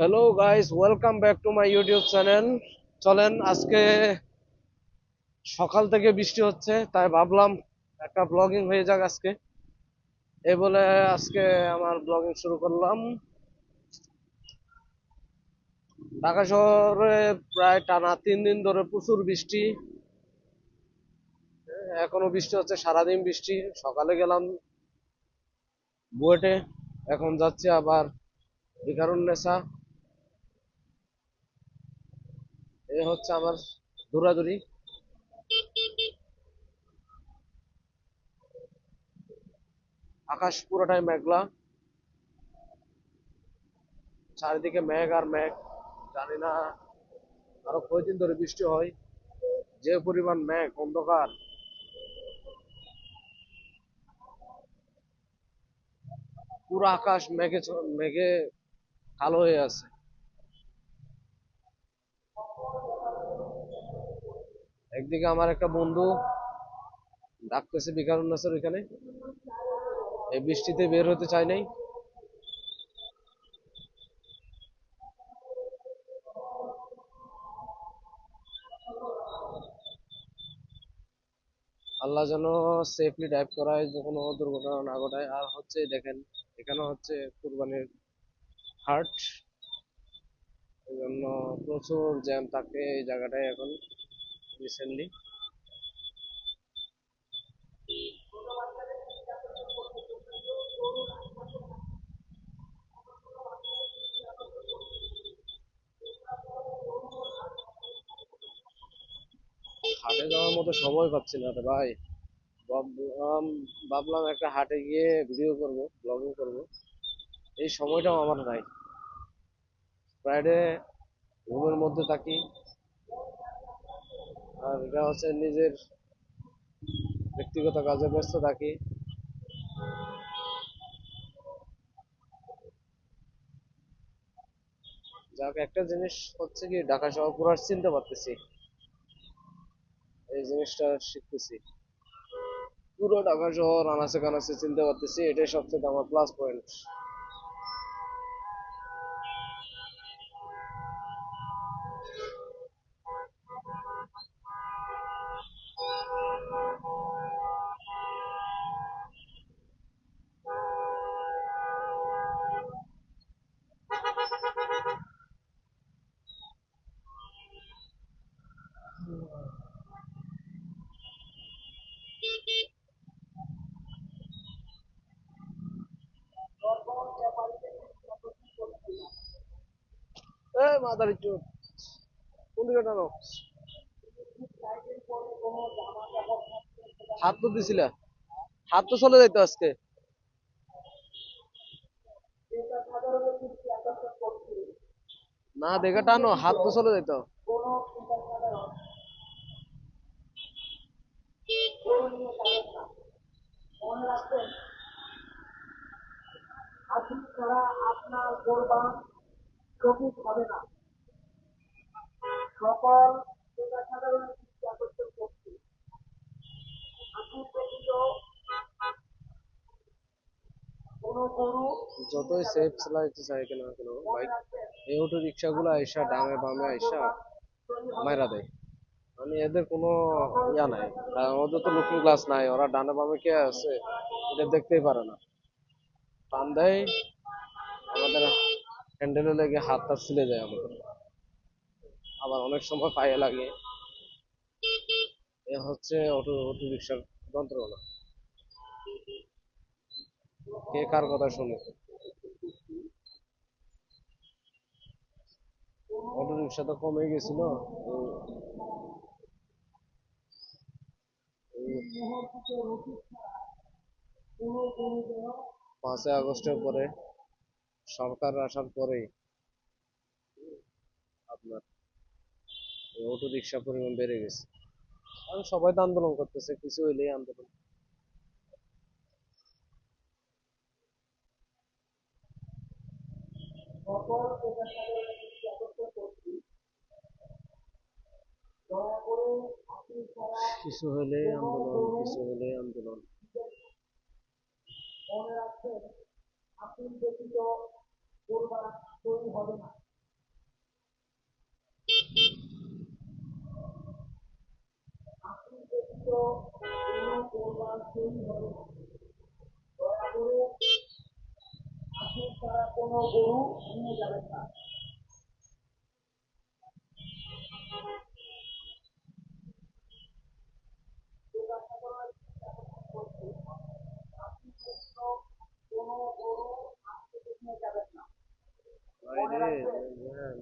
Hello guys, welcome back to my YouTube channel. চলেন, আজকে সকাল থেকে বৃষ্টি হচ্ছে, তাই ভাবলাম একটা ব্লগিং হয়ে যাক আজকে। এই বলে আজকে আমার ব্লগিং শুরু করলাম। ঢাকা শহরে প্রায় টানা 3 দিন ধরে প্রচুর বৃষ্টি। এখনো বৃষ্টি হচ্ছে, সারাদিন বৃষ্টি। সকালে গেলাম বুয়েটে, এখন যাচ্ছি আবার ভিকারুননিসা। এই হচ্ছে আমার দৌড়াদৌড়ি। আকাশ পুরোটাই মেঘলা, চারিদিকে মেঘ আর মেঘ। জানি না আরো কয়দিন ধরে বৃষ্টি হয়। যে পরিমাণ মেঘ, অন্ধকার। পুরো আকাশ মেঘে মেঘে কালো হয়ে আছে। একদিকে আমার একটা বন্ধু ডাকতেছে বিকারুন্নাসের ওইখানে, এই বৃষ্টিতে বের হতে চাই নাই। আল্লাহ যেন সেফলি ড্রাইভ করায়, যে কোনো দুর্ঘটনা না ঘটায়। আর হচ্ছে দেখেন, এখানে হচ্ছে কুরবানির হাট, এই জন্য প্রচুর জ্যাম থাকে এই জায়গাটায় এখন রিসেন্টলি। হাটে যাওয়ার মতো সময় পাচ্ছি না রে ভাই। ভাবলাম ভাবলাম একটা হাটে গিয়ে ভিডিও করব, ব্লগিং করব, এই সময়টাও আমার নাই। ফ্রাইডে রুমের মধ্যে থাকি, আর এটা হচ্ছে নিজের ব্যক্তিগত কাজে ব্যস্ত থাকি। যাক, একটা জিনিস হচ্ছে কি, ঢাকা শহর পুরো চিনতে পারতেছি, এই জিনিসটা শিখতেছি। পুরো ঢাকা শহর আনাচে কানাচে চিনতে পারতেছি, এটাই সবচেয়ে আমার প্লাস পয়েন্ট। মাদারি চোখ, কোন দিকে টানো? হাত তো দিছিলা, হাত তো চলে যাইতো আজকে। না দেখে টানো, হাত তো চলে যাইতো। যতই সেফ চালাইতে চাই কেন কেন বাইক, এই অটো রিক্সা গুলো আইসা ডাঙে বামে আইসা মাইরা দেয়। মানে এদের কোনো ইয়া নাই, কারণ ওদের তো লুকিং গ্লাস নাই, ওরা ডানে বামে কে আছে এটা দেখতেই পারে না। টান দেয়, আমাদের হ্যান্ডেলে লেগে হাত টাত ছিলে যায় আমাদের, আবার অনেক সময় পায়ে লাগে। এ হচ্ছে অটো অটো রিক্সার যন্ত্রণা। কে কার কথা শুনে? অটো রিক্সা তো কমে গেছিল এই 5ই আগস্টের পরে, সরকার আসার পরে আপনার অটো রিক্সা পরিমাণ বেড়ে গেছে। কারণ সবাই তো আন্দোলন করতেছে, কিছু হইলেই আন্দোলন। কিছু হলেই আন্দোলন, কিছু হলেই আন্দোলন। বাইরে হ্যাঁ,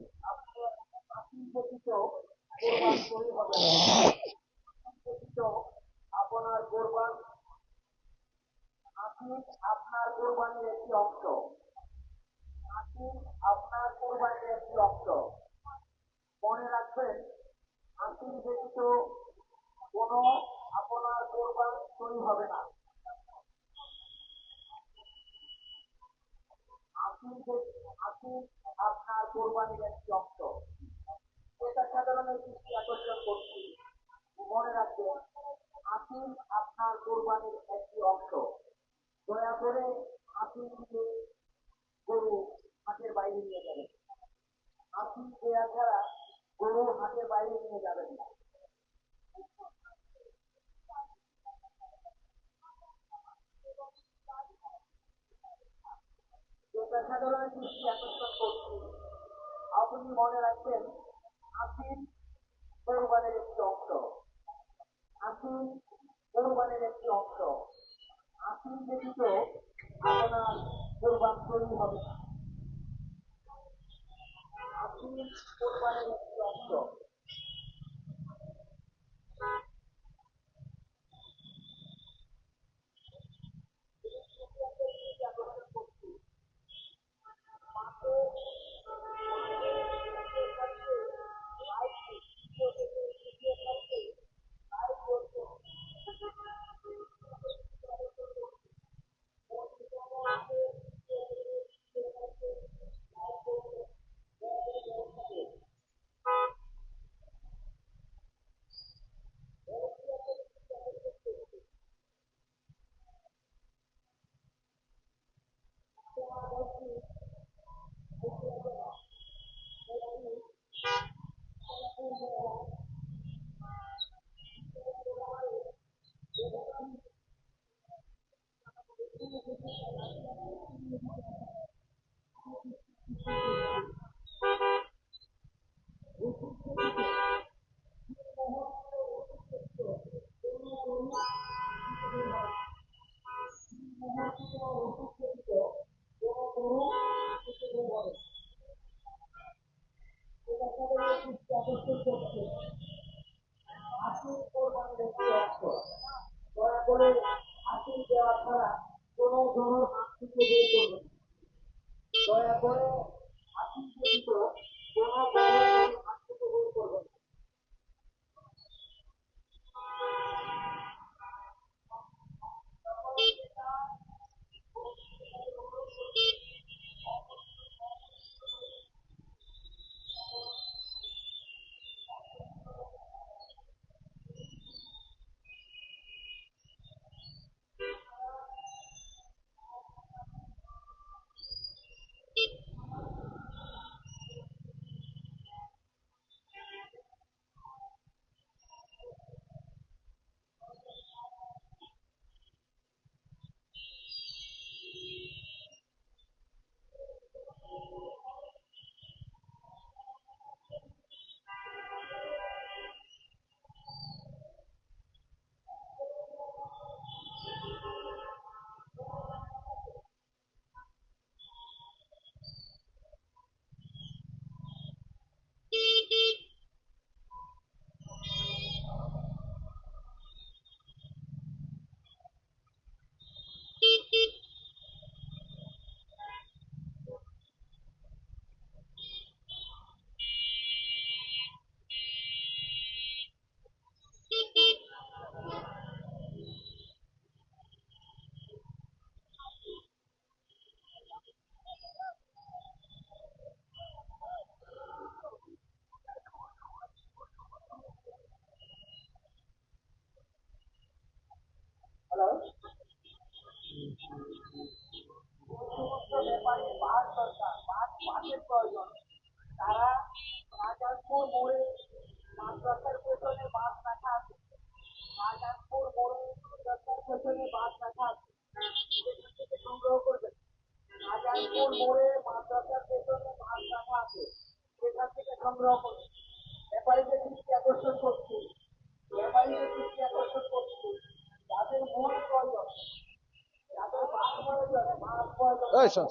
এই শোন।